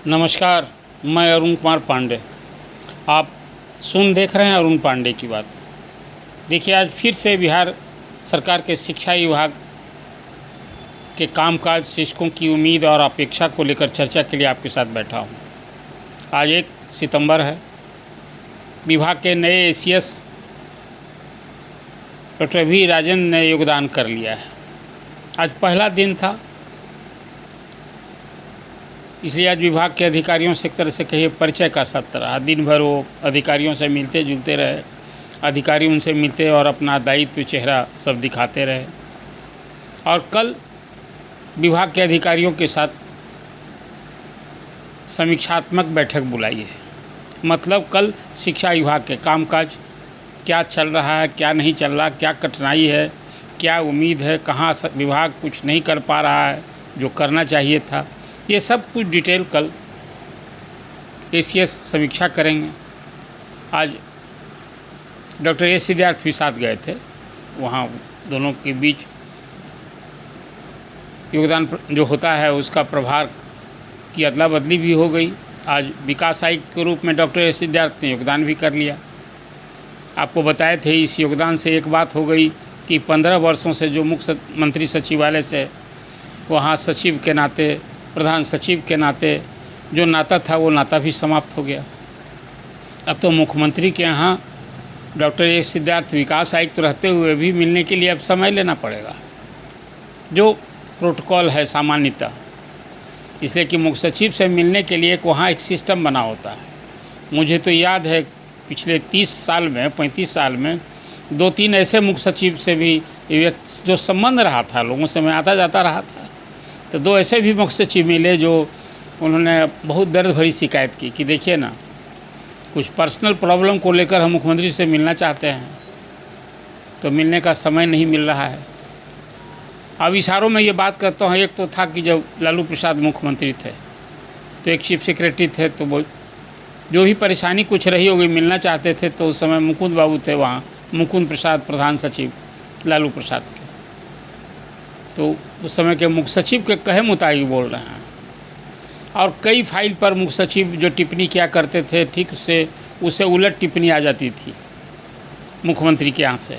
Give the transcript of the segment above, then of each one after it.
नमस्कार। मैं अरुण कुमार पांडे। आप देख रहे हैं अरुण पांडे की बात। देखिए, आज फिर से बिहार सरकार के शिक्षा विभाग के कामकाज, शिक्षकों की उम्मीद और अपेक्षा को लेकर चर्चा के लिए आपके साथ बैठा हूँ। आज 1 सितंबर है। विभाग के नए एसीएस डॉक्टर वी राजेंद्र ने योगदान कर लिया है। आज पहला दिन था, इसलिए आज विभाग के अधिकारियों से एक तरह से कहिए परिचय का सत्र रहा। दिन भर वो अधिकारियों से मिलते जुलते रहे, अधिकारी उनसे मिलते और अपना दायित्व चेहरा सब दिखाते रहे। और कल विभाग के अधिकारियों के साथ समीक्षात्मक बैठक बुलाई है। मतलब कल शिक्षा विभाग के कामकाज क्या चल रहा है, क्या नहीं चल रहा, क्या कठिनाई है, क्या उम्मीद है, कहाँ विभाग कुछ नहीं कर पा रहा है जो करना चाहिए था, ये सब कुछ डिटेल कल एसीएस समीक्षा करेंगे। आज डॉक्टर ए सिद्धार्थ भी साथ गए थे, वहाँ दोनों के बीच योगदान जो होता है उसका प्रभार की अदला बदली भी हो गई। आज विकास आयुक्त के रूप में डॉक्टर ए सिद्धार्थ ने योगदान भी कर लिया। आपको बताए थे, इस योगदान से एक बात हो गई कि 15 वर्षों से जो मुख्यमंत्री सचिवालय से वहाँ सचिव के नाते, प्रधान सचिव के नाते जो नाता था वो नाता भी समाप्त हो गया। अब तो मुख्यमंत्री के यहाँ डॉक्टर ए सिद्धार्थ विकास आयुक्त रहते हुए भी मिलने के लिए अब समय लेना पड़ेगा, जो प्रोटोकॉल है सामान्यतः। इसलिए कि मुख्य सचिव से मिलने के लिए वहाँ एक सिस्टम बना होता है। मुझे तो याद है पिछले 30 साल में, 35 साल में 2-3 ऐसे मुख्य सचिव से भी जो संबंध रहा था, लोगों से मैं आता जाता रहा था, तो 2 ऐसे भी मुख्य सचिव मिले जो उन्होंने बहुत दर्द भरी शिकायत की कि देखिए ना, कुछ पर्सनल प्रॉब्लम को लेकर हम मुख्यमंत्री से मिलना चाहते हैं तो मिलने का समय नहीं मिल रहा है। अब इशारों में ये बात करता हूँ। एक तो था कि जब लालू प्रसाद मुख्यमंत्री थे तो एक चीफ सेक्रेटरी थे, तो वो जो भी परेशानी कुछ रही होगी मिलना चाहते थे, तो उस समय मुकुंद बाबू थे वहाँ, मुकुंद प्रसाद प्रधान सचिव लालू प्रसाद के, तो उस समय के मुख्य सचिव के कहे मुताबिक बोल रहे हैं। और कई फाइल पर मुख्य सचिव जो टिप्पणी किया करते थे, ठीक से उससे उलट टिप्पणी आ जाती थी मुख्यमंत्री के यहाँ से।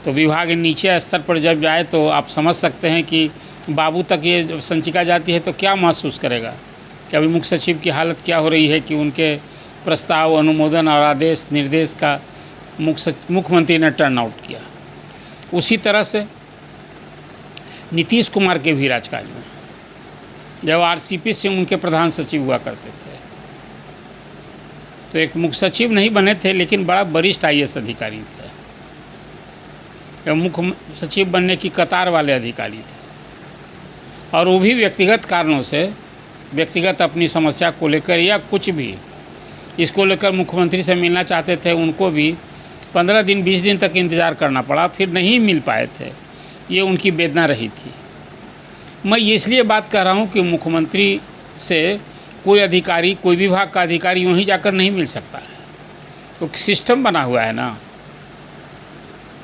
तो विभाग नीचे स्तर पर जब जाए तो आप समझ सकते हैं कि बाबू तक ये जब संचिका जाती है तो क्या महसूस करेगा कि अभी मुख्य सचिव की हालत क्या हो रही है कि उनके प्रस्ताव, अनुमोदन और आदेश निर्देश का मुख्यमंत्री ने टर्न आउट किया। उसी तरह से नीतीश कुमार के भी राजकाज में जब आरसीपी से उनके प्रधान सचिव हुआ करते थे तो एक मुख्य सचिव नहीं बने थे, लेकिन बड़ा वरिष्ठ आईएएस अधिकारी थे, मुख्य सचिव बनने की कतार वाले अधिकारी थे। और वो भी व्यक्तिगत कारणों से, व्यक्तिगत अपनी समस्या को लेकर या कुछ भी इसको लेकर मुख्यमंत्री से मिलना चाहते थे, उनको भी 15 दिन 20 दिन तक इंतज़ार करना पड़ा, फिर नहीं मिल पाए थे। ये उनकी वेदना रही थी। मैं इसलिए बात कर रहा हूँ कि मुख्यमंत्री से कोई अधिकारी, कोई विभाग का अधिकारी यूँ ही जाकर नहीं मिल सकता है, तो सिस्टम बना हुआ है ना।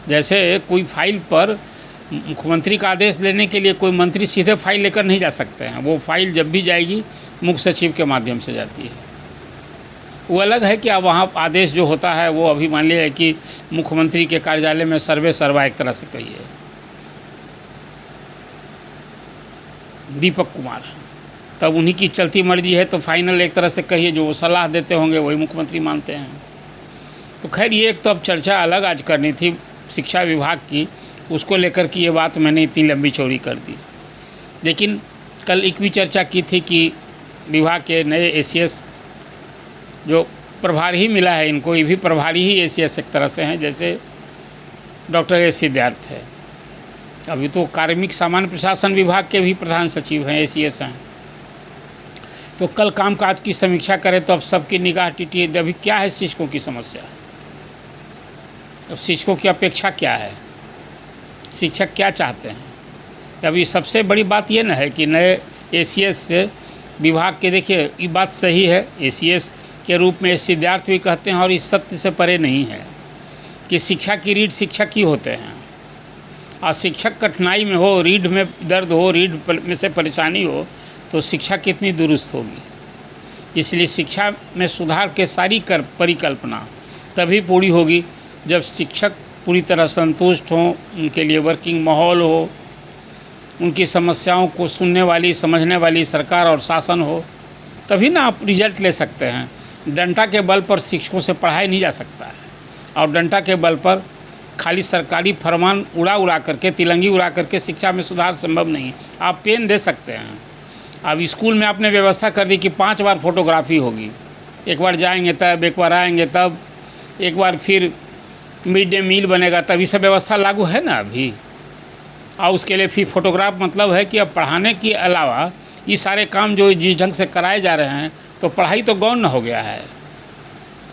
जैसे कोई फाइल पर मुख्यमंत्री का आदेश लेने के लिए कोई मंत्री सीधे फाइल लेकर नहीं जा सकते हैं, वो फाइल जब भी जाएगी मुख्य सचिव के माध्यम से जाती है। वो अलग है कि अब वहाँ आदेश जो होता है वो अभी मान लिया है कि मुख्यमंत्री के कार्यालय में सर्वे सर्वा, एक तरह से कहिए दीपक कुमार, तब उन्हीं की चलती मर्जी है, तो फाइनल एक तरह से कहिए जो वो सलाह देते होंगे वही मुख्यमंत्री मानते हैं। तो खैर, ये एक तो अब चर्चा अलग आज करनी थी शिक्षा विभाग की, उसको लेकर की ये बात मैंने इतनी लंबी चौड़ी कर दी। लेकिन कल एक भी चर्चा की थी कि विभाग के नए एसीएस जो प्रभारी ही मिला है इनको, ये भी प्रभारी ही एसीएस एक तरह से हैं, जैसे डॉक्टर ए सिद्धार्थ है। अभी तो कार्मिक सामान्य प्रशासन विभाग के भी प्रधान सचिव हैं, एसीएस हैं। तो कल कामकाज की समीक्षा करें तो अब सबकी निगाह टिटी है। अभी क्या है शिक्षकों की समस्या, अब शिक्षकों की अपेक्षा क्या है, शिक्षक क्या चाहते हैं। अभी सबसे बड़ी बात ये न है कि नए एसीएस से विभाग के, देखिए ये बात सही है, एसीएस के रूप में सिद्धार्थ भी कहते हैं और इस सत्य से परे नहीं है कि शिक्षा की रीढ़ शिक्षक ही होते हैं। और शिक्षक कठिनाई में हो, रीढ़ में दर्द हो, रीढ़ में से परेशानी हो, तो शिक्षा कितनी दुरुस्त होगी। इसलिए शिक्षा में सुधार के सारी परिकल्पना तभी पूरी होगी जब शिक्षक पूरी तरह संतुष्ट हों, उनके लिए वर्किंग माहौल हो, उनकी समस्याओं को सुनने वाली समझने वाली सरकार और शासन हो, तभी ना आप रिजल्ट ले सकते हैं। डंडा के बल पर शिक्षकों से पढ़ाई नहीं जा सकता है, और डंडा के बल पर खाली सरकारी फरमान उड़ा करके, तिलंगी उड़ा करके शिक्षा में सुधार संभव नहीं। आप पेन दे सकते हैं। अब स्कूल में आपने व्यवस्था कर दी कि 5 बार फोटोग्राफी होगी, एक बार जाएंगे तब, एक बार आएंगे तब, एक बार फिर मिड डे मील बनेगा तब। ये सब व्यवस्था लागू है ना अभी, और उसके लिए फिर फोटोग्राफ मतलब है कि अब पढ़ाने के अलावा ये सारे काम जो जिस ढंग से कराए जा रहे हैं, तो पढ़ाई तो गौण हो गया है।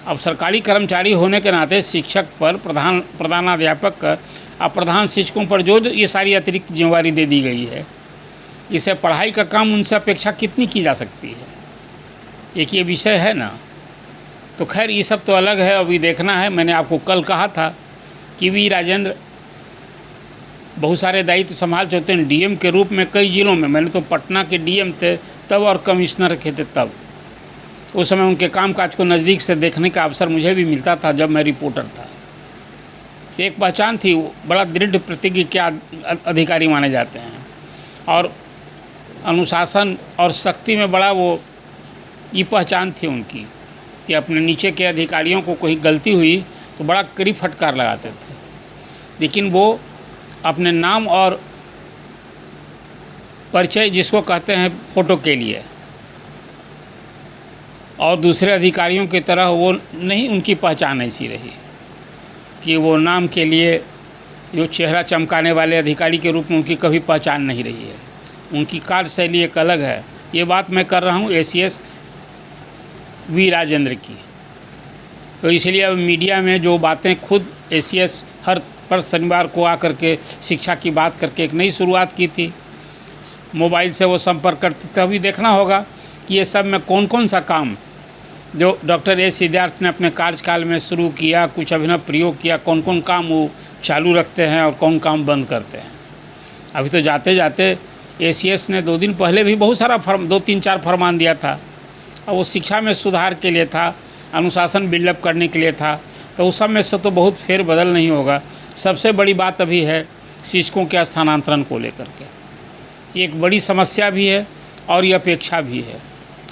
अब सरकारी कर्मचारी होने के नाते शिक्षक पर, प्रधानाध्यापक पर और प्रधान शिक्षकों पर जो ये सारी अतिरिक्त जिम्मेवारी दे दी गई है, इसे पढ़ाई का काम उनसे अपेक्षा कितनी की जा सकती है, एक ये विषय है ना। तो खैर ये सब तो अलग है, अभी देखना है। मैंने आपको कल कहा था कि वी राजेंद्र बहुत सारे दायित्व संभाल चुके हैं डीएम के रूप में कई ज़िलों में। मैंने तो पटना के डीएम थे तब और कमिश्नर रखे थे तब। उस समय उनके कामकाज को नज़दीक से देखने का अवसर मुझे भी मिलता था जब मैं रिपोर्टर था। एक पहचान थी, बड़ा दृढ़ प्रतिज्ञ क्या अधिकारी माने जाते हैं, और अनुशासन और शक्ति में बड़ा वो ये पहचान थी उनकी कि अपने नीचे के अधिकारियों को कोई गलती हुई तो बड़ा कड़ी फटकार लगाते थे, लेकिन वो अपने नाम और परिचय जिसको कहते हैं फ़ोटो के लिए, और दूसरे अधिकारियों की तरह वो नहीं, उनकी पहचान ऐसी रही कि वो नाम के लिए जो चेहरा चमकाने वाले अधिकारी के रूप में उनकी कभी पहचान नहीं रही है। उनकी कार्यशैली एक अलग है। ये बात मैं कर रहा हूँ एसीएस वी राजेंद्र की। तो इसलिए अब मीडिया में जो बातें खुद एसीएस हर पर शनिवार को आकर के शिक्षा की बात करके एक नई शुरुआत की थी, मोबाइल से वो संपर्क करते थे। अभी देखना होगा कि ये सब में कौन कौन सा काम जो डॉक्टर ए सिद्धार्थ ने अपने कार्यकाल में शुरू किया, कुछ अभिनव प्रयोग किया, कौन कौन काम वो चालू रखते हैं और कौन काम बंद करते हैं। अभी तो जाते जाते एसीएस ने 2 दिन पहले भी बहुत सारा 2-3-4 फरमान दिया था, और वो शिक्षा में सुधार के लिए था, अनुशासन बिल्डअप करने के लिए था। तो उस सब में से तो बहुत फेरबदल नहीं होगा। सबसे बड़ी बात अभी है शिक्षकों के स्थानांतरण को लेकर के। एक बड़ी समस्या भी है और ये अपेक्षा भी है।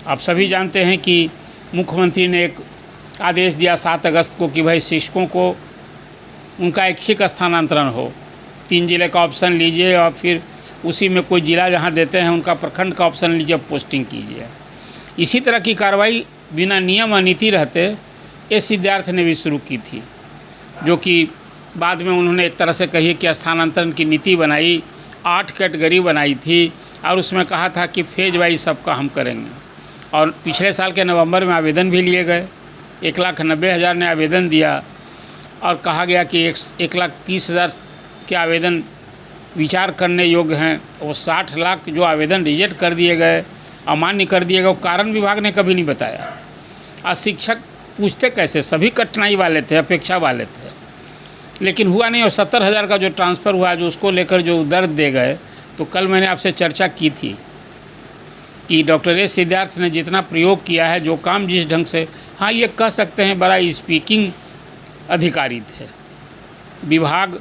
आप सभी जानते हैं कि मुख्यमंत्री ने एक आदेश दिया 7 अगस्त को कि भाई शिक्षकों को उनका ऐच्छिक स्थानांतरण हो। 3 जिले का ऑप्शन लीजिए और फिर उसी में कोई ज़िला जहाँ देते हैं उनका प्रखंड का ऑप्शन लीजिए, पोस्टिंग कीजिए। इसी तरह की कार्रवाई बिना नियम और नीति रहते ए सिद्धार्थ ने भी शुरू की थी, जो कि बाद में उन्होंने एक तरह से कही कि स्थानांतरण की नीति बनाई, 8 कैटेगरी बनाई थी, और उसमें कहा था कि फेज वाइज सबका हम करेंगे। और पिछले साल के नवंबर में आवेदन भी लिए गए, 1,90,000 ने आवेदन दिया, और कहा गया कि 1,30,000 के आवेदन विचार करने योग्य हैं। वो 60 लाख जो आवेदन रिजेक्ट कर दिए गए, अमान्य कर दिए गए, वो कारण विभाग ने कभी नहीं बताया। और शिक्षक पूछते कैसे, सभी कठिनाई वाले थे, अपेक्षा वाले थे, लेकिन हुआ नहीं। और 70,000 का जो ट्रांसफ़र हुआ, जो उसको लेकर जो दर्द दे गए, तो कल मैंने आपसे चर्चा की थी कि डॉक्टर ए सिद्धार्थ ने जितना प्रयोग किया है, जो काम जिस ढंग से, हाँ ये कह सकते हैं बड़ा स्पीकिंग अधिकारी थे। विभाग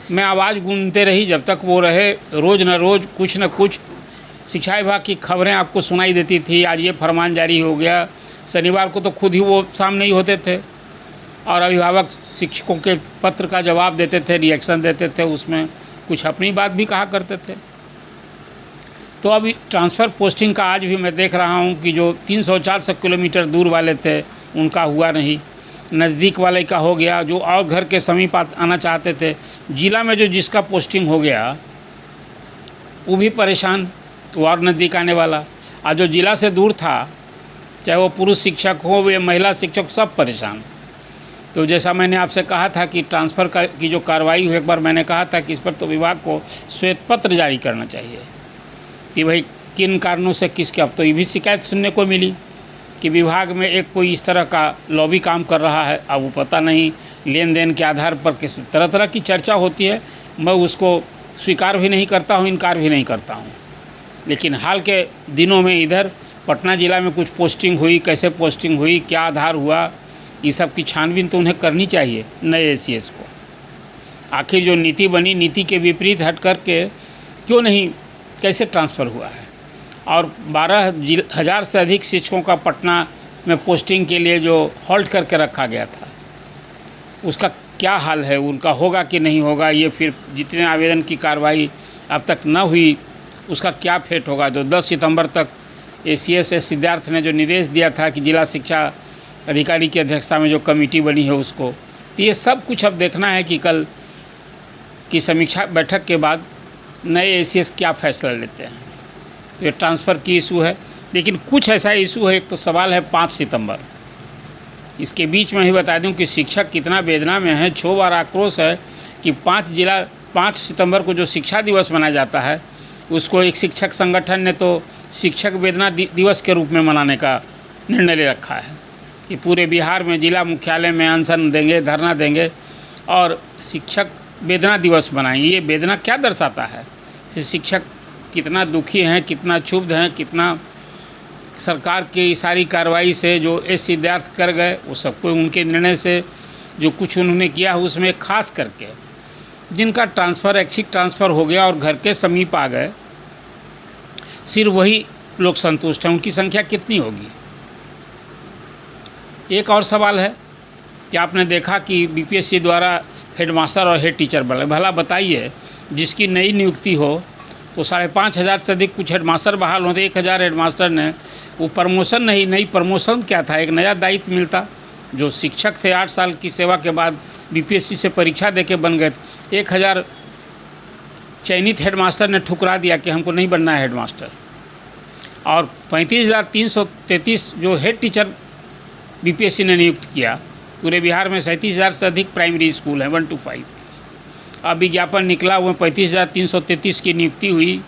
में आवाज़ गूंजते रही जब तक वो रहे, रोज़ न रोज़ कुछ न कुछ शिक्षा विभाग की खबरें आपको सुनाई देती थी। आज ये फरमान जारी हो गया, शनिवार को तो खुद ही वो सामने ही होते थे और अभिभावक शिक्षकों के पत्र का जवाब देते थे, रिएक्शन देते थे, उसमें कुछ अपनी बात भी कहा करते थे। तो अभी ट्रांसफ़र पोस्टिंग का आज भी मैं देख रहा हूँ कि जो 300-400 किलोमीटर दूर वाले थे उनका हुआ नहीं, नज़दीक वाले का हो गया। जो और घर के समीप आना चाहते थे, ज़िला में जो जिसका पोस्टिंग हो गया वो भी परेशान, वो और नज़दीक आने वाला। और जो ज़िला से दूर था, चाहे वो पुरुष शिक्षक हो या महिला शिक्षक, सब परेशान। तो जैसा मैंने आपसे कहा था कि ट्रांसफ़र की जो कार्रवाई हुई, एक बार मैंने कहा था कि इस पर तो विभाग को श्वेत पत्र जारी करना चाहिए कि भाई किन कारणों से किसके। अब तो ये भी शिकायत सुनने को मिली कि विभाग में एक कोई इस तरह का लॉबी काम कर रहा है। अब वो पता नहीं लेन देन के आधार पर किस तरह तरह की चर्चा होती है। मैं उसको स्वीकार भी नहीं करता हूँ, इनकार भी नहीं करता हूँ, लेकिन हाल के दिनों में इधर पटना ज़िला में कुछ पोस्टिंग हुई, कैसे पोस्टिंग हुई, क्या आधार हुआ, ये सब की छानबीन तो उन्हें करनी चाहिए नए एसीएस को। आखिर जो नीति बनी, नीति के विपरीत हट करके क्यों नहीं, कैसे ट्रांसफ़र हुआ है। और 12,000 से अधिक शिक्षकों का पटना में पोस्टिंग के लिए जो हॉल्ट करके रखा गया था, उसका क्या हाल है, उनका होगा कि नहीं होगा। ये फिर जितने आवेदन की कार्रवाई अब तक न हुई, उसका क्या फेट होगा। जो 10 सितंबर तक एसीएस सिद्धार्थ ने जो निर्देश दिया था कि जिला शिक्षा अधिकारी की अध्यक्षता में जो कमेटी बनी है उसको, तो ये सब कुछ अब देखना है कि कल की समीक्षा बैठक के बाद नए एसीएस क्या फैसला लेते हैं। तो ये ट्रांसफ़र की इशू है, लेकिन कुछ ऐसा इशू है। एक तो सवाल है 5 सितंबर, इसके बीच में ही बता दूं कि शिक्षक कितना वेदना में है। क्षोभ और आक्रोश है कि 5 सितंबर को जो शिक्षा दिवस मनाया जाता है, उसको एक शिक्षक संगठन ने तो शिक्षक वेदना दिवस के रूप में मनाने का निर्णय ले रखा है कि पूरे बिहार में जिला मुख्यालय में अनशन देंगे, धरना देंगे और शिक्षक वेदना दिवस मनाएंगे। ये वेदना क्या दर्शाता है कि शिक्षक कितना दुखी हैं, कितना क्षुब्ध हैं, कितना सरकार की सारी कार्रवाई से जो सिद्धार्थ कर गए, वो सबको उनके निर्णय से जो कुछ उन्होंने किया उसमें खास करके जिनका ट्रांसफ़र, ऐच्छिक ट्रांसफ़र हो गया और घर के समीप आ गए, सिर्फ वही लोग संतुष्ट हैं। उनकी संख्या कितनी होगी। एक और सवाल है कि आपने देखा कि बीपीएससी द्वारा हेडमास्टर और हेड टीचर भला बताइए, जिसकी नई नियुक्ति हो तो 5,500 से अधिक कुछ हेडमास्टर बहाल होते, 1,000 हेडमास्टर ने वो प्रमोशन नहीं, नई प्रमोशन क्या था, एक नया दायित्व मिलता। जो शिक्षक थे 8 साल की सेवा के बाद बीपीएससी से परीक्षा देके बन गए, 1,000 चयनित हेडमास्टर ने ठुकरा दिया कि हमको नहीं बनना है हेडमास्टर। और 35,333 जो हेड टीचर बीपीएससी ने नियुक्त किया। पूरे बिहार में 37,000 से अधिक प्राइमरी स्कूल हैं 1 to 5। अब विज्ञापन निकला, वो 35,333 की नियुक्ति हुई,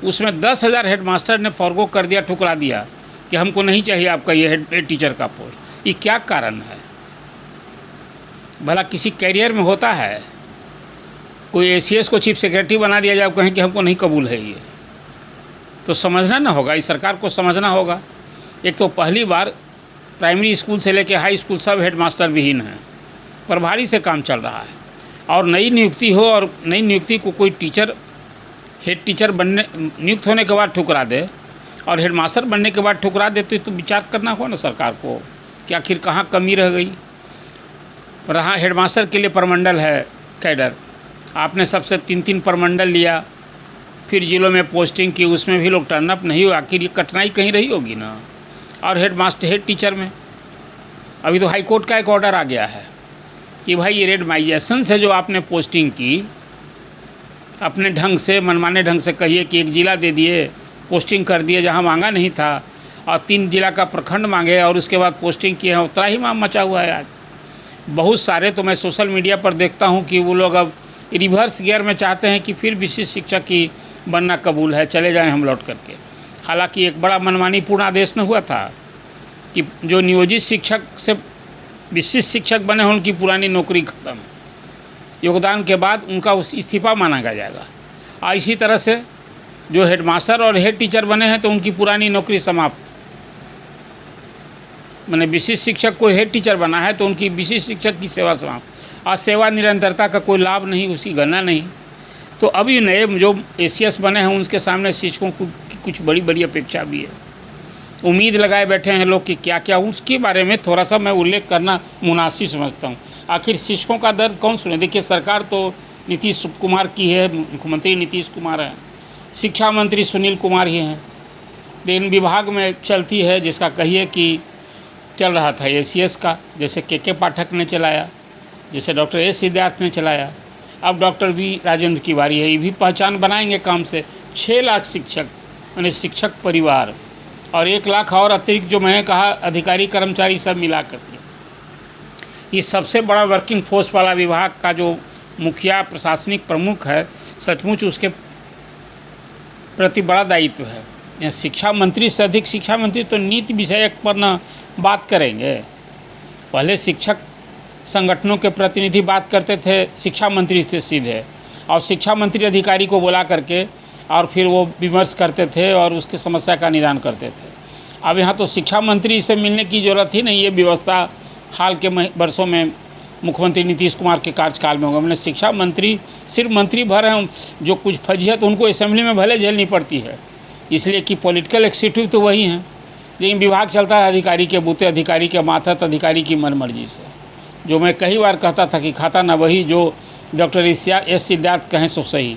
उसमें 10,000 हेडमास्टर ने फॉरगो कर दिया, ठुकरा दिया कि हमको नहीं चाहिए आपका ये हेड टीचर का पोस्ट। ये क्या कारण है। भला किसी कैरियर में होता है कोई एसीएस को चीफ सेक्रेटरी बना दिया जाए, कहें कि हमको नहीं कबूल है, ये तो समझना ना होगा, इस सरकार को समझना होगा। एक तो पहली बार प्राइमरी स्कूल से लेकर हाई स्कूल सब हेडमास्टर विहीन हैं, प्रभारी से काम चल रहा है। और नई नियुक्ति हो और नई नियुक्ति को कोई टीचर हेड टीचर बनने नियुक्त होने के बाद ठुकरा दे और हेडमास्टर बनने के बाद ठुकरा दे, तो विचार करना हो ना सरकार को कि आखिर कहाँ कमी रह गई। पर हाँ, हेडमास्टर के लिए प्रमंडल है कैडर, आपने सबसे 3-3 प्रमंडल लिया, फिर जिलों में पोस्टिंग की, उसमें भी लोग टर्नअप नहीं हो, आखिर ये कठिनाई कहीं रही होगी ना। और हेड टीचर में अभी तो हाई कोर्ट का एक ऑर्डर आ गया है कि भाई ये रेडमाइजेशन से जो आपने पोस्टिंग की, अपने ढंग से, मनमाने ढंग से कहिए कि एक जिला दे दिए, पोस्टिंग कर दिए जहां मांगा नहीं था, और 3 जिला का प्रखंड मांगे और उसके बाद पोस्टिंग किए हैं, उतना ही माम मचा हुआ है आज। बहुत सारे तो मैं सोशल मीडिया पर देखता हूं कि वो लोग अब रिवर्स गियर में चाहते हैं कि फिर विशिष्ट शिक्षक की बनना कबूल है, चले जाएं हम लौट करके। हालांकि एक बड़ा मनमानी पूर्ण आदेश न हुआ था कि जो नियोजित शिक्षक से विशिष्ट शिक्षक बने हों उनकी पुरानी नौकरी खत्म, योगदान के बाद उनका उस इस्तीफा माना जाएगा। और इसी तरह से जो हेडमास्टर और हेड टीचर बने हैं तो उनकी पुरानी नौकरी समाप्त। मैंने विशिष्ट शिक्षक को हेड टीचर बना है तो उनकी विशिष्ट शिक्षक की सेवा समाप्त। आज सेवा निरंतरता का कोई लाभ नहीं, उसकी गणना नहीं। तो अभी नए जो एसीएस बने हैं उनके सामने शिक्षकों की कुछ बड़ी बड़ी अपेक्षा भी है, उम्मीद लगाए बैठे हैं लोग कि क्या क्या, उसके बारे में थोड़ा सा मैं उल्लेख करना मुनासिब समझता हूँ। आखिर शिक्षकों का दर्द कौन सुने। देखिए, सरकार तो नीतीश कुमार की है, मुख्यमंत्री नीतीश कुमार हैं, शिक्षा मंत्री सुनील कुमार ही हैं, लेकिन विभाग में चलती है जिसका कहिए कि चल रहा था एसीएस का, जैसे के पाठक ने चलाया, जैसे डॉक्टर एस सिद्धार्थ ने चलाया, अब डॉक्टर वी राजेंद्र की बारी है। ये भी पहचान बनाएंगे काम से। 6 लाख शिक्षक यानी शिक्षक परिवार और 1 लाख और अतिरिक्त जो मैंने कहा अधिकारी कर्मचारी सब मिला करके, ये सबसे बड़ा वर्किंग फोर्स वाला विभाग का जो मुखिया प्रशासनिक प्रमुख है, सचमुच उसके प्रति बड़ा दायित्व है। शिक्षा मंत्री से अधिक, शिक्षा मंत्री तो नीति विषयक पर न बात करेंगे। पहले शिक्षक संगठनों के प्रतिनिधि बात करते थे शिक्षा मंत्री से सीधे, और शिक्षा मंत्री अधिकारी को बुला करके और फिर वो विमर्श करते थे और उसकी समस्या का निदान करते थे। अब यहाँ तो शिक्षा मंत्री से मिलने की ज़रूरत ही नहीं, ये व्यवस्था हाल के वर्षों में मुख्यमंत्री नीतीश कुमार के कार्यकाल में होगा। मैंने शिक्षा मंत्री सिर्फ मंत्री भर हैं, जो कुछ फजीहत उनको असेंबली में भले झेलनी पड़ती है, इसलिए कि पॉलिटिकल एग्जीक्यूटिव तो वही हैं, लेकिन विभाग चलता है अधिकारी के बूते, अधिकारी के मातहत, अधिकारी की मनमर्जी से। जो मैं कई बार कहता था कि खाता ना वही जो डॉक्टर एस सिद्धार्थ कहें सो सही,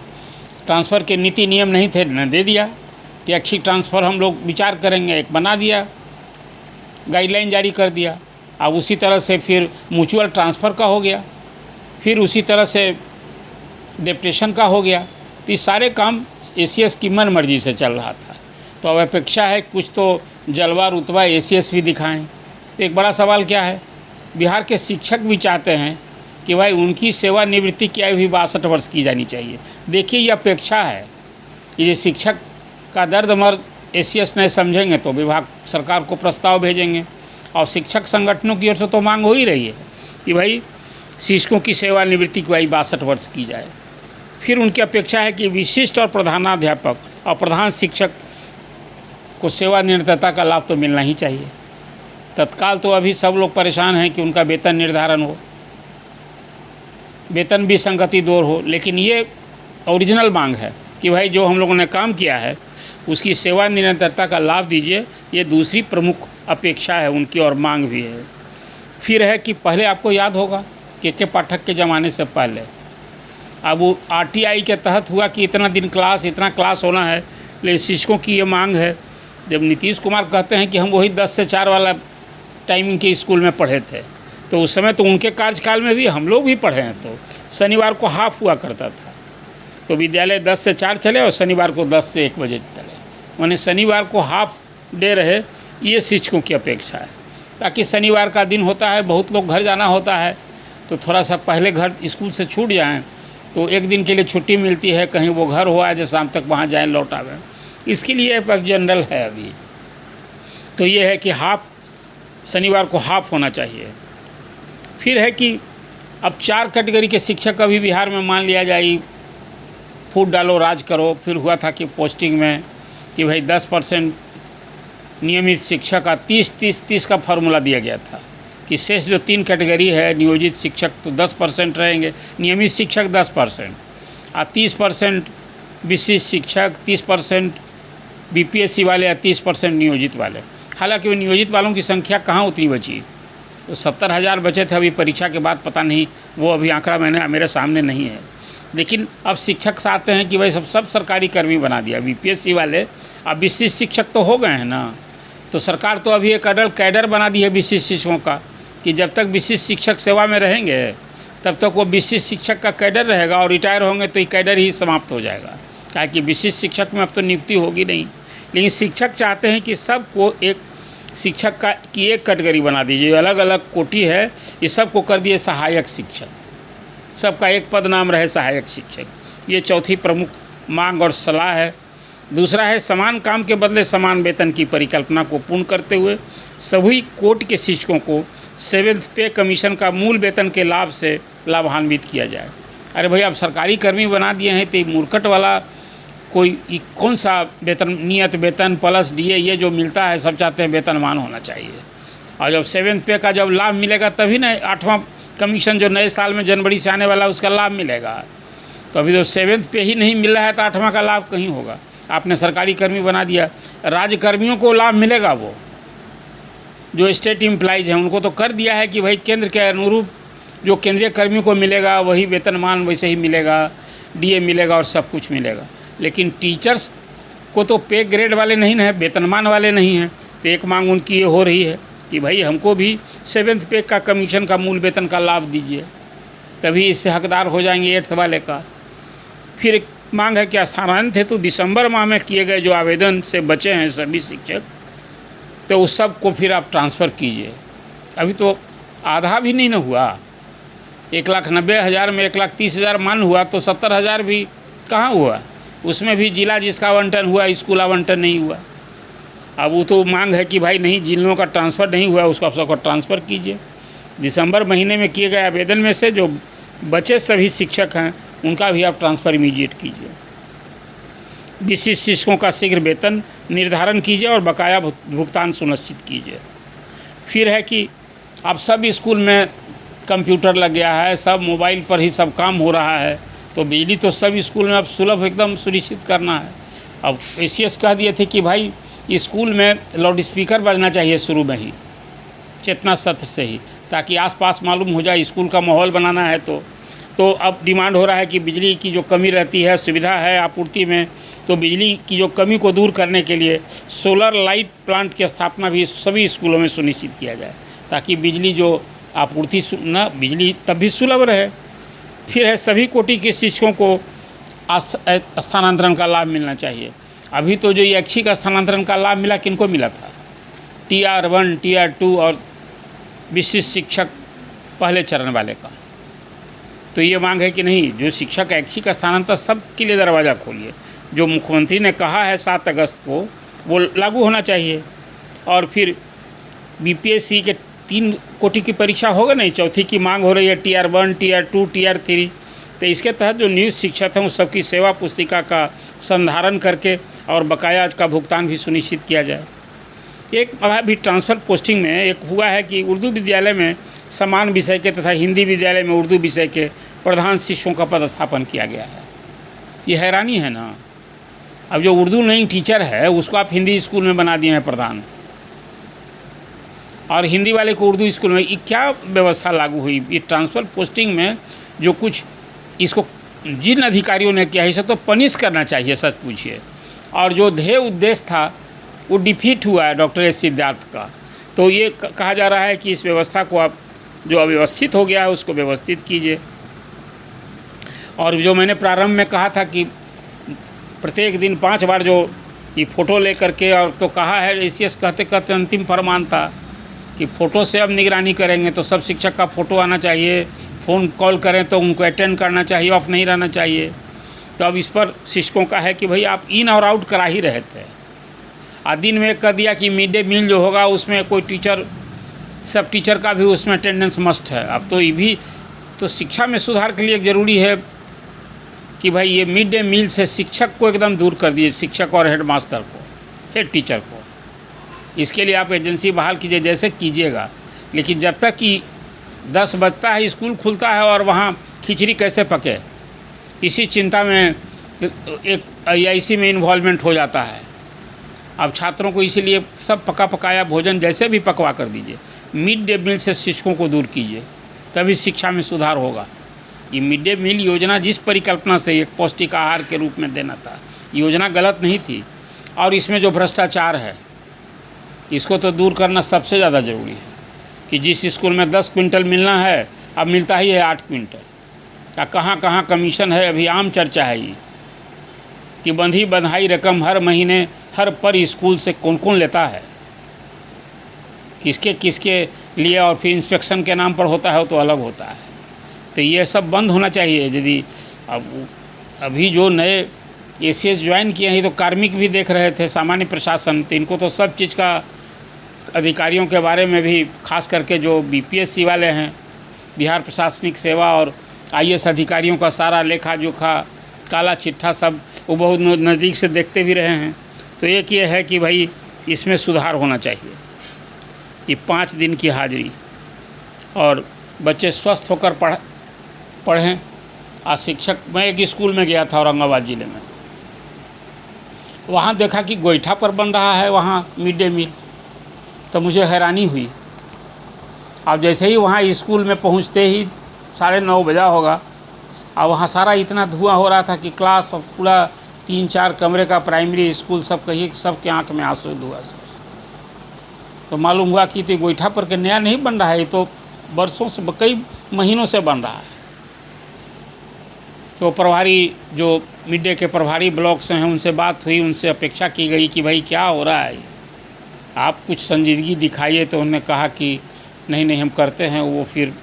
ट्रांसफ़र के नीति नियम नहीं थे, न दे दिया कि ऐच्छिक ट्रांसफ़र हम लोग विचार करेंगे, एक बना दिया, गाइडलाइन जारी कर दिया। अब उसी तरह से फिर म्यूचुअल ट्रांसफ़र का हो गया, फिर उसी तरह से डेप्यूटेशन का हो गया। तो ये सारे काम एसीएस की मन मर्जी से चल रहा था। तो अब अपेक्षा है कुछ तो जलवा रुतबा एसीएस भी दिखाएं। तो एक बड़ा सवाल क्या है, बिहार के शिक्षक भी चाहते हैं कि भाई उनकी सेवानिवृत्ति की आयु भी 62 वर्ष की जानी चाहिए। देखिए ये अपेक्षा है, ये शिक्षक का दर्द मर्द एसीएस नहीं समझेंगे तो विभाग सरकार को प्रस्ताव भेजेंगे, और शिक्षक संगठनों की ओर से तो मांग हो ही रही है कि भाई शिक्षकों की सेवानिवृत्ति की आयु 62 वर्ष की जाए। फिर उनकी अपेक्षा है कि विशिष्ट और प्रधानाध्यापक और प्रधान शिक्षक को सेवानिवृत्तता का लाभ तो मिलना ही चाहिए। तत्काल तो अभी सब लोग परेशान हैं कि उनका वेतन निर्धारण हो, वेतन भी संगति दूर हो, लेकिन ये ओरिजिनल मांग है कि भाई जो हम लोगों ने काम किया है उसकी सेवानिवृत्तता का लाभ दीजिए। ये दूसरी प्रमुख अपेक्षा है उनकी और मांग भी है। फिर है कि पहले आपको याद होगा के पाठक के ज़माने से पहले, अब वो आरटीआई के तहत हुआ कि इतना क्लास होना है, लेकिन शिक्षकों की ये मांग है। जब नीतीश कुमार कहते हैं कि हम वही 10 से 4 वाला टाइमिंग के स्कूल में पढ़े थे, तो उस समय तो उनके कार्यकाल में भी हम लोग भी पढ़े हैं, तो शनिवार को हाफ हुआ करता था, तो विद्यालय 10 से 4 चले और शनिवार को 10 से 1 बजे चले, उन्हें शनिवार को हाफ डे रहे। ये शिक्षकों की अपेक्षा है, ताकि शनिवार का दिन होता है, बहुत लोग घर जाना होता है, तो थोड़ा सा पहले घर स्कूल से छूट जाएं तो एक दिन के लिए छुट्टी मिलती है, कहीं वो घर हो आए जो शाम तक वहाँ जाएं लौट आवें। इसके लिए एक जनरल है अभी, तो ये है कि हाफ शनिवार को हाफ होना चाहिए। फिर है कि अब 4 कैटेगरी के शिक्षक अभी बिहार में मान लिया जाए, फूट डालो राज करो। फिर हुआ था कि पोस्टिंग में कि भाई 10% नियमित शिक्षक का 30-30-30 का फार्मूला दिया गया था कि शेष जो 3 कैटेगरी है नियोजित शिक्षक तो 10% रहेंगे, नियमित शिक्षक 10% और 30% विशिष्ट शिक्षक, 30% बीपीएससी वाले या 30% नियोजित वाले। हालांकि वो नियोजित वालों की संख्या कहाँ उतनी बची, तो 70,000 बचे थे अभी परीक्षा के बाद, पता नहीं वो अभी आंकड़ा मेरे सामने नहीं है। लेकिन अब शिक्षक चाहते हैं कि भाई सब सरकारी कर्मी बना दिया, बीपीएससी वाले। अब विशिष्ट शिक्षक तो हो गए हैं ना, तो सरकार तो अभी एक कैडर बना दी है विशिष्ट शिक्षकों का कि जब तक विशिष्ट शिक्षक सेवा में रहेंगे तब तक वो विशिष्ट शिक्षक का कैडर रहेगा, और रिटायर होंगे तो ये कैडर ही समाप्त हो जाएगा, ताकि विशिष्ट शिक्षक में अब तो नियुक्ति होगी नहीं। लेकिन शिक्षक चाहते हैं कि सबको एक शिक्षक की एक कैटेगरी बना दीजिए, अलग अलग कोटि है, ये सबको कर दिए सहायक शिक्षक, सबका एक पद नाम रहे सहायक शिक्षक। ये चौथी प्रमुख मांग और सलाह है। दूसरा है समान काम के बदले समान वेतन की परिकल्पना को पूर्ण करते हुए सभी कोटि के शिक्षकों को 7th पे कमीशन का मूल वेतन के लाभ से लाभान्वित किया जाए। अरे भाई आप सरकारी कर्मी बना दिए हैं, तो मुरकट वाला कोई कौन सा वेतन, नियत वेतन प्लस डीए ये जो मिलता है, सब चाहते हैं वेतनमान होना चाहिए। और जब 7th पे का जब लाभ मिलेगा तभी ना 8वां कमीशन जो नए साल में जनवरी से आने वाला उसका लाभ मिलेगा। तो अभी तो 7th पे ही नहीं मिल रहा है तो 8वां का लाभ कहीं होगा। आपने सरकारी कर्मी बना दिया, राज्य कर्मियों को लाभ मिलेगा, वो जो स्टेट एम्प्लॉइज हैं उनको तो कर दिया है कि भाई केंद्र के अनुरूप जो केंद्रीय कर्मियों को मिलेगा वही वेतनमान वैसे ही मिलेगा, डीए मिलेगा और सब कुछ मिलेगा। लेकिन टीचर्स को तो पे ग्रेड वाले नहीं हैं, वेतनमान वाले नहीं हैं। तो एक मांग उनकी ये हो रही है कि भाई हमको भी 7th पे का कमीशन का मूल वेतन का लाभ दीजिए, तभी इससे हकदार हो जाएंगे 8th वाले का। फिर एक मांग है कि स्थानांतरित हेतु दिसंबर माह में किए गए जो आवेदन से बचे हैं सभी शिक्षक, तो उस सब को फिर आप ट्रांसफ़र कीजिए। अभी तो आधा भी नहीं ना हुआ, 1,90,000 में 1,30,000 मान हुआ तो 70,000 भी कहाँ हुआ, उसमें भी जिला जिसका आवंटन हुआ स्कूल आवंटन नहीं हुआ। अब वो तो मांग है कि भाई नहीं, जिन लोगों का ट्रांसफ़र नहीं हुआ उसको आप सबको ट्रांसफ़र कीजिए। दिसंबर महीने में किए गए आवेदन में से जो बचे सभी शिक्षक हैं उनका भी आप ट्रांसफ़र इमीडिएट कीजिए। विशिष्ट शिक्षकों का शीघ्र वेतन निर्धारण कीजिए और बकाया भुगतान सुनिश्चित कीजिए। फिर है कि अब सब स्कूल में कंप्यूटर लग गया है, सब मोबाइल पर ही सब काम हो रहा है, तो बिजली तो सब स्कूल में अब सुलभ एकदम सुनिश्चित करना है। अब एसीएस कह दिए थे कि भाई स्कूल में लाउड स्पीकर बजना चाहिए शुरू में ही, चेतना सत्र से ही, ताकि आसपास मालूम हो जाए, स्कूल का माहौल बनाना है। तो अब डिमांड हो रहा है कि बिजली की जो कमी रहती है, सुविधा है आपूर्ति में, तो बिजली की जो कमी को दूर करने के लिए सोलर लाइट प्लांट की स्थापना भी सभी स्कूलों में सुनिश्चित किया जाए, ताकि बिजली जो आपूर्ति बिजली तब भी सुलभ रहे। फिर है सभी कोटि के शिक्षकों को स्थानांतरण का लाभ मिलना चाहिए। अभी तो जो ऐच्छिक स्थानांतरण का लाभ मिला, किनको मिला था? TR1, TR2 और विशिष्ट शिक्षक पहले चरण वाले का। तो ये मांग है कि नहीं, जो शिक्षक ऐच्छिक स्थानांतरण सबके लिए दरवाज़ा खोलिए। जो मुख्यमंत्री ने कहा है 7 अगस्त को, वो लागू होना चाहिए। और फिर BPSC के 3 कोटि की परीक्षा होगा नहीं, चौथी की मांग हो रही है, TR1, TR2, TR3। तो इसके तहत जो नियुक्त शिक्षक हैं उन सबकी सेवा पुस्तिका का संधारण करके और बकाया का भुगतान भी सुनिश्चित किया जाए। एक अभी ट्रांसफ़र पोस्टिंग में एक हुआ है कि उर्दू विद्यालय में समान विषय के तथा हिंदी विद्यालय में उर्दू विषय के प्रधान शिक्षकों का पदस्थापन किया गया है। ये हैरानी है ना। अब जो उर्दू नहीं टीचर है उसको आप हिंदी स्कूल में बना दिए हैं प्रधान, और हिंदी वाले को उर्दू स्कूल में। ये क्या व्यवस्था लागू हुई? ये ट्रांसफ़र पोस्टिंग में जो कुछ इसको जिन अधिकारियों ने किया, इसे तो पनिश करना चाहिए, सच पूछिए। और जो ध्येय उद्देश्य था वो डिफीट हुआ है डॉक्टर एस सिद्धार्थ का। तो ये कहा जा रहा है कि इस व्यवस्था को आप जो अव्यवस्थित हो गया है उसको व्यवस्थित कीजिए। और जो मैंने प्रारंभ में कहा था कि प्रत्येक दिन 5 बार जो ये फ़ोटो लेकर के, और तो कहा है एसीएस कहते कहते अंतिम फरमान था कि फ़ोटो से अब निगरानी करेंगे, तो सब शिक्षक का फ़ोटो आना चाहिए, फ़ोन कॉल करें तो उनको अटेंड करना चाहिए, ऑफ नहीं रहना चाहिए। तो अब इस पर शिक्षकों का है कि भाई आप इन और आउट करा ही रहे थे। दिन में कह दिया कि मिड डे मील जो होगा उसमें कोई टीचर, सब टीचर का भी उसमें अटेंडेंस मस्ट है। अब तो ये भी तो शिक्षा में सुधार के लिए ज़रूरी है कि भाई ये मिड डे मील से शिक्षक को एकदम दूर कर दिए, शिक्षक और हेड मास्टर को, हेड टीचर को। इसके लिए आप एजेंसी बहाल कीजिए, जैसे कीजिएगा। लेकिन जब तक कि 10 बजता है स्कूल खुलता है और वहाँ खिचड़ी कैसे पके, इसी चिंता में एक IIC में इन्वॉल्वमेंट हो जाता है। अब छात्रों को इसीलिए सब पका पकाया भोजन जैसे भी पकवा कर दीजिए। मिड डे मील से शिक्षकों को दूर कीजिए, तभी शिक्षा में सुधार होगा। ये मिड डे मील योजना जिस परिकल्पना से एक पौष्टिक आहार के रूप में देना था, योजना गलत नहीं थी। और इसमें जो भ्रष्टाचार है इसको तो दूर करना सबसे ज़्यादा ज़रूरी है कि जिस स्कूल में 10 क्विंटल मिलना है अब मिलता ही है 8 क्विंटल। कहाँ कहाँ कमीशन है, अभी आम चर्चा है ये कि बंधी बंधाई रकम हर महीने हर पर स्कूल से कौन कौन लेता है, किसके किसके लिए, और फिर इंस्पेक्शन के नाम पर होता है तो अलग होता है। तो ये सब बंद होना चाहिए। यदि अब अभी जो नए ACS ज्वाइन किए हैं तो कार्मिक भी देख रहे थे, सामान्य प्रशासन, तो इनको तो सब चीज़ का अधिकारियों के बारे में भी, खास करके जो BPSC वाले हैं, बिहार प्रशासनिक सेवा, और IAS अधिकारियों का सारा लेखा जोखा, काला चिट्ठा सब वो बहुत नज़दीक से देखते भी रहे हैं। तो एक ये है कि भाई इसमें सुधार होना चाहिए। ये 5 दिन की हाजिरी और बच्चे स्वस्थ होकर पढ़ें। आज शिक्षक, मैं एक स्कूल में गया था औरंगाबाद ज़िले में, वहाँ देखा कि गोईठा पर बन रहा है वहाँ मिड डे मील, तो मुझे हैरानी हुई। अब जैसे ही वहाँ स्कूल में पहुँचते ही 9:30 बजा होगा, और वहाँ सारा इतना धुआं हो रहा था कि क्लास और पूरा 3-4 कमरे का प्राइमरी स्कूल सब कहिए सबके आंख में आंसू धुआं से। तो मालूम हुआ कि तो गोईठा पर के नया नहीं बन रहा है, ये तो बरसों से, कई महीनों से बन रहा है। तो प्रभारी जो मिड डे के प्रभारी ब्लॉक से हैं उनसे बात हुई, उनसे अपेक्षा की गई कि भाई क्या हो रहा है, आप कुछ संजीदगी दिखाइए। तो उन्होंने कहा कि नहीं हम करते हैं। वो फिर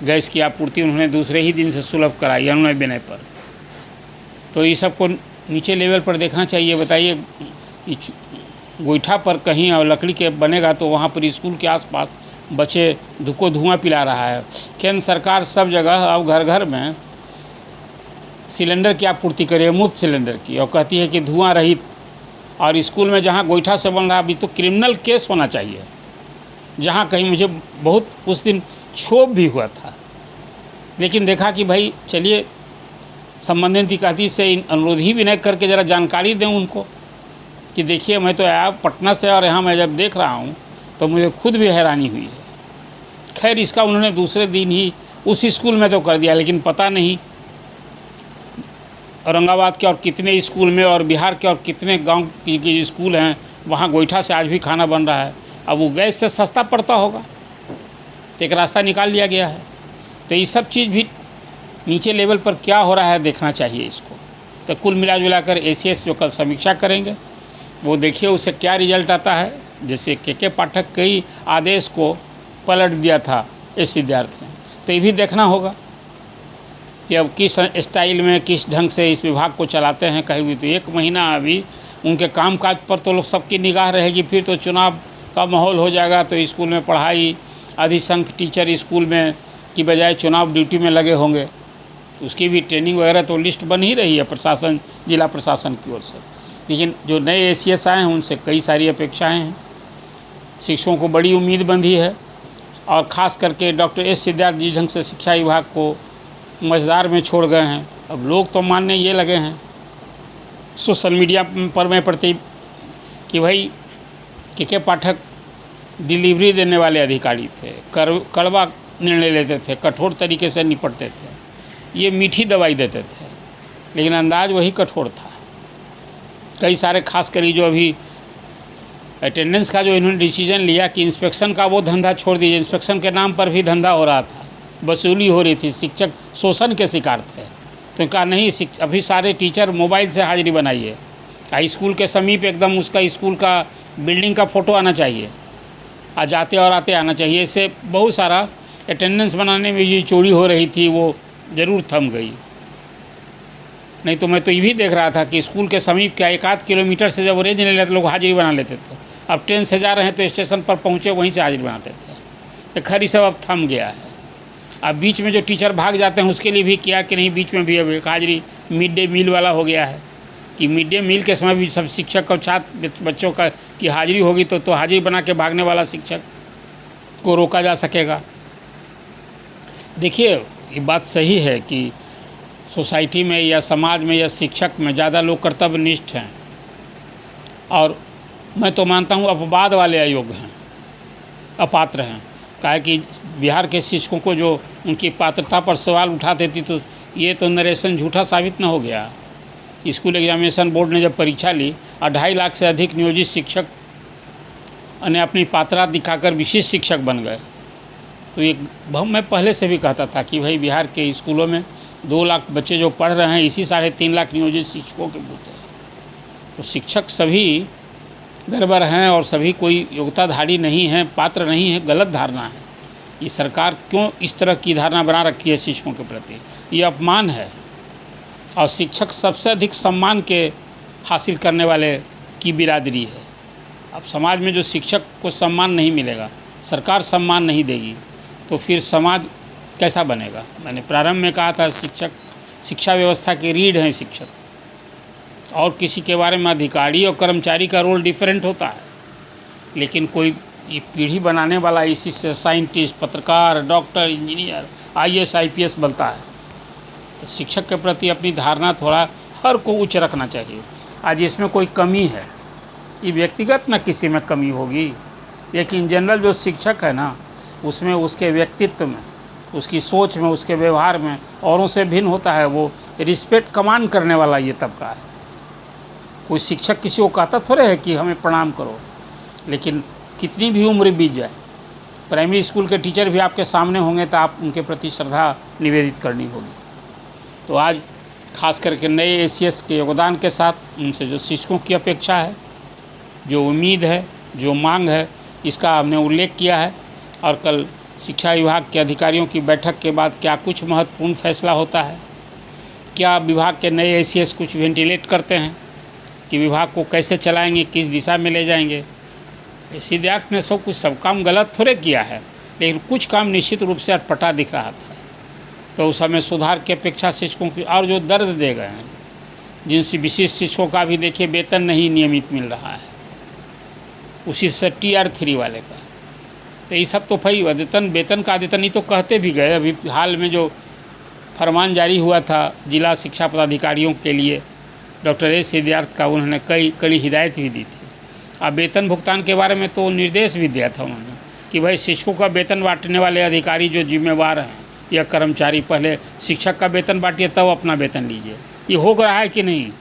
गैस की आपूर्ति उन्होंने दूसरे ही दिन से सुलभ कराई अनुनय विनय पर। तो ये सबको नीचे लेवल पर देखना चाहिए। बताइए, गोईठा पर कहीं और लकड़ी के बनेगा तो वहाँ पर स्कूल के आसपास बच्चे धुआं पिला रहा है। केंद्र सरकार सब जगह अब घर घर में सिलेंडर की आपूर्ति कर रही है, मुफ्त सिलेंडर की, और कहती है कि धुआं रहित। और स्कूल में जहाँ गोईठा से बन रहा है, अभी तो क्रिमिनल केस होना चाहिए। जहाँ कहीं मुझे बहुत उस दिन क्षोभ भी हुआ था, लेकिन देखा कि भाई चलिए संबंधित अधिकारी से अनुरोध ही विनय करके ज़रा जानकारी दें उनको कि देखिए मैं तो आया पटना से, और यहाँ मैं जब देख रहा हूँ तो मुझे खुद भी हैरानी हुई है। खैर इसका उन्होंने दूसरे दिन ही उस स्कूल में तो कर दिया, लेकिन पता नहीं औरंगाबाद के और कितने स्कूल में और बिहार के और कितने गांव के स्कूल हैं वहाँ गोईठा से आज भी खाना बन रहा है। अब वो गैस से सस्ता पड़ता होगा तो एक रास्ता निकाल लिया गया है। तो ये सब चीज़ भी नीचे लेवल पर क्या हो रहा है देखना चाहिए इसको। तो कुल मिलाकर एसीएस जो कल समीक्षा करेंगे वो देखिए उससे क्या रिजल्ट आता है। जैसे के पाठक कई आदेश को पलट दिया था इस विद्यार्थी ने, तो ये भी देखना होगा कि अब किस स्टाइल में किस ढंग से इस विभाग को चलाते हैं। कहीं भी तो 1 महीना अभी उनके कामकाज पर तो लोग सबकी निगाह रहेगी, फिर तो चुनाव का माहौल हो जाएगा तो स्कूल में पढ़ाई अधिसंख्य टीचर स्कूल में की बजाय चुनाव ड्यूटी में लगे होंगे। उसकी भी ट्रेनिंग वगैरह तो लिस्ट बन ही रही है प्रशासन, जिला प्रशासन की ओर से। लेकिन जो नए एसीएस आए हैं उनसे कई सारी अपेक्षाएं हैं, शिक्षकों को बड़ी उम्मीद बंधी है, और ख़ास करके डॉक्टर एस सिद्धार्थ जिस ढंग से शिक्षा विभाग को मझदार में छोड़ गए हैं, अब लोग तो मानने ये लगे हैं सोशल मीडिया पर मैं प्रति कि भाई के पाठक डिलीवरी देने वाले अधिकारी थे, कड़वा निर्णय लेते थे, कठोर तरीके से निपटते थे, ये मीठी दवाई देते थे, लेकिन अंदाज वही कठोर था। कई सारे खास कर जो अभी अटेंडेंस का जो इन्होंने डिसीजन लिया कि इंस्पेक्शन का वो धंधा छोड़ दीजिए, इंस्पेक्शन के नाम पर भी धंधा हो रहा था, वसूली हो रही थी, शिक्षक शोषण के शिकार थे। तो कहा नहीं, अभी सारे टीचर मोबाइल से हाजिरी बनाइए, हाई स्कूल के समीप एकदम उसका स्कूल का बिल्डिंग का फ़ोटो आना चाहिए, और जाते और आते आना चाहिए। इससे बहुत सारा अटेंडेंस बनाने में जो चोरी हो रही थी वो ज़रूर थम गई। नहीं तो मैं तो ये भी देख रहा था कि स्कूल के समीप क्या 1-8 किलोमीटर से जब रेंज नहीं लेते लोग हाजिरी बना लेते थे। अब ट्रेन से जा रहे हैं तो स्टेशन पर पहुँचे वहीं से हाजिरी बनाते थे। तो खैर सब अब थम गया है। अब बीच में जो टीचर भाग जाते हैं उसके लिए भी किया कि नहीं, बीच में भी अब एक हाजिरी मिड डे मील वाला हो गया है कि मिड डे मील के समय भी सब शिक्षक और छात्र बच्चों का की हाजिरी होगी तो हाजिरी बना के भागने वाला शिक्षक को रोका जा सकेगा। देखिए ये बात सही है कि सोसाइटी में या समाज में या शिक्षक में ज़्यादा लोग कर्तव्यनिष्ठ हैं, और मैं तो मानता हूँ अपवाद वाले अयोग्य हैं, अपात्र हैं। कहा कि बिहार के शिक्षकों को जो उनकी पात्रता पर सवाल उठाते थी तो ये तो नरेशन झूठा साबित न हो गया। स्कूल एग्जामिनेशन बोर्ड ने जब परीक्षा ली और 2.5 लाख से अधिक नियोजित शिक्षक ने अपनी पात्रता दिखाकर विशेष शिक्षक बन गए। तो एक मैं पहले से भी कहता था कि भाई बिहार के स्कूलों में 2 लाख बच्चे जो पढ़ रहे हैं, इसी 3.5 लाख नियोजित शिक्षकों के बूते हैं। तो शिक्षक सभी गड़बड़ हैं और सभी कोई योग्यताधारी नहीं है, पात्र नहीं है, गलत धारणा है। ये सरकार क्यों इस तरह की धारणा बना रखी है शिक्षकों के प्रति, ये अपमान है। और शिक्षक सबसे अधिक सम्मान के हासिल करने वाले की बिरादरी है। अब समाज में जो शिक्षक को सम्मान नहीं मिलेगा, सरकार सम्मान नहीं देगी, तो फिर समाज कैसा बनेगा। मैंने प्रारंभ में कहा था शिक्षक शिक्षा व्यवस्था की रीढ़ हैं शिक्षक, और किसी के बारे में अधिकारी और कर्मचारी का रोल डिफरेंट होता है, लेकिन कोई ये पीढ़ी बनाने वाला इसी से साइंटिस्ट, पत्रकार, डॉक्टर, इंजीनियर, IAS IPS बनता है। तो शिक्षक के प्रति अपनी धारणा थोड़ा हर को उच्च रखना चाहिए। आज इसमें कोई कमी है, ये व्यक्तिगत न किसी में कमी होगी, लेकिन जनरल जो शिक्षक है ना, उसमें उसके व्यक्तित्व में, उसकी सोच में, उसके व्यवहार में औरों से भिन्न होता है। वो रिस्पेक्ट कमांड करने वाला ये तबका है। कोई शिक्षक किसी को कहता थोड़े है कि हमें प्रणाम करो, लेकिन कितनी भी उम्र बीत जाए, प्राइमरी स्कूल के टीचर भी आपके सामने होंगे तो आप उनके प्रति श्रद्धा निवेदित करनी होगी। तो आज खास करके नए ACS के योगदान के साथ उनसे जो शिक्षकों की अपेक्षा है, जो उम्मीद है, जो मांग है, इसका हमने उल्लेख किया है। और कल शिक्षा विभाग के अधिकारियों की बैठक के बाद क्या कुछ महत्वपूर्ण फैसला होता है, क्या विभाग के नए ACS कुछ वेंटिलेट करते हैं कि विभाग को कैसे चलाएंगे, किस दिशा में ले जाएंगे। सिद्धार्थ ने सब काम गलत थोड़े किया है, लेकिन कुछ काम निश्चित रूप से अटपटा दिख रहा था। तो उस समय सुधार की अपेक्षा शिक्षकों की और जो दर्द दे गए हैं, जिनसे विशिष्ट शिक्षकों का भी देखिए वेतन नहीं नियमित मिल रहा है, उसी से Tier 3 वाले का। तो ये सब तो भाई वेतन का अद्यतन ही तो कहते भी गए। अभी हाल में जो फरमान जारी हुआ था जिला शिक्षा पदाधिकारियों के लिए डॉक्टर एस सिद्धार्थ का, उन्होंने कई कड़ी हिदायत भी दी थी। अब वेतन भुगतान के बारे में तो निर्देश भी दिया था उन्होंने कि भाई शिक्षकों का वेतन बांटने वाले अधिकारी जो जिम्मेवार हैं या कर्मचारी, पहले शिक्षक का वेतन बांटिए तब अपना वेतन लीजिए। ये हो रहा है कि नहीं?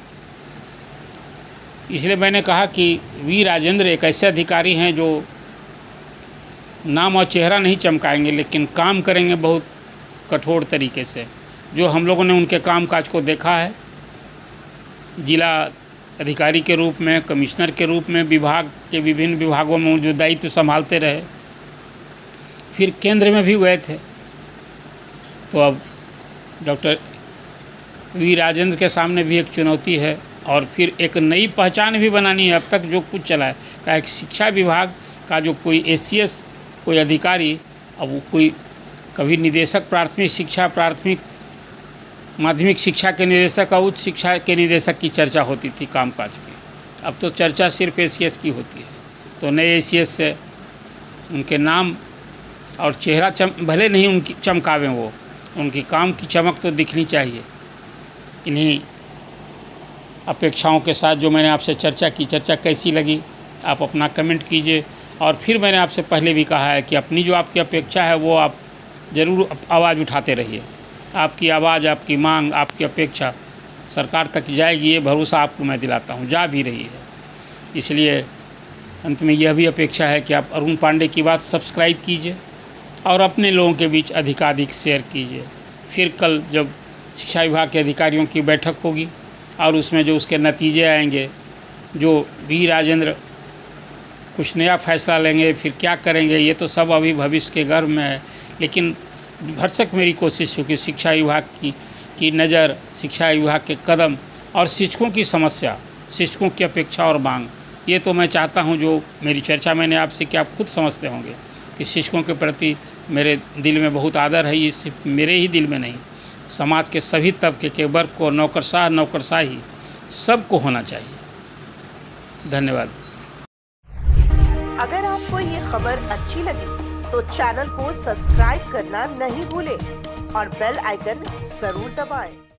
इसलिए मैंने कहा कि वी राजेंद्र एक ऐसे अधिकारी हैं जो नाम और चेहरा नहीं चमकाएंगे, लेकिन काम करेंगे बहुत कठोर तरीके से। जो हम लोगों ने उनके कामकाज को देखा है, जिला अधिकारी के रूप में, कमिश्नर के रूप में, विभाग के विभिन्न विभागों में जो दायित्व संभालते रहे, फिर केंद्र में भी गए थे। तो अब डॉक्टर वी राजेंद्र के सामने भी एक चुनौती है और फिर एक नई पहचान भी बनानी है। अब तक जो कुछ चला है, का एक शिक्षा विभाग का जो कोई एसीएस कोई अधिकारी, अब वो कोई कभी निदेशक प्राथमिक शिक्षा, प्राथमिक माध्यमिक शिक्षा के निदेशक और उच्च शिक्षा के निदेशक की चर्चा होती थी कामकाज की। अब तो चर्चा सिर्फ एसीएस की होती है। तो नए एसीएस से उनके नाम और चेहरा भले नहीं उनकी चमकावें, वो उनकी काम की चमक तो दिखनी चाहिए। इन्हीं अपेक्षाओं के साथ जो मैंने आपसे चर्चा की, चर्चा कैसी लगी आप अपना कमेंट कीजिए। और फिर मैंने आपसे पहले भी कहा है कि अपनी जो आपकी अपेक्षा है वो आप ज़रूर आवाज़ उठाते रहिए। आपकी आवाज़, आपकी मांग, आपकी अपेक्षा सरकार तक जाएगी, ये भरोसा आपको मैं दिलाता हूँ, जा भी रही है। इसलिए अंत में यह भी अपेक्षा है कि आप अरुण पांडे की बात सब्सक्राइब कीजिए और अपने लोगों के बीच अधिकाधिक शेयर कीजिए। फिर कल जब शिक्षा विभाग के अधिकारियों की बैठक होगी और उसमें जो उसके नतीजे आएंगे, जो वी राजेंद्र कुछ नया फैसला लेंगे, फिर क्या करेंगे, ये तो सब अभी भविष्य के गर्भ में है। लेकिन भरसक मेरी कोशिश होगी शिक्षा विभाग की नज़र, शिक्षा विभाग के कदम और शिक्षकों की समस्या, शिक्षकों की अपेक्षा और मांग, ये तो मैं चाहता हूँ जो मेरी चर्चा मैंने आपसे कि आप खुद समझते होंगे कि शिक्षकों के प्रति मेरे दिल में बहुत आदर है। ये सिर्फ मेरे ही दिल में नहीं, समाज के सभी तबके के वर्ग को, नौकरशाही सबको होना चाहिए। धन्यवाद। अगर आपको ये खबर अच्छी लगी तो चैनल को सब्सक्राइब करना नहीं भूलें और बेल आइकन जरूर दबाएं।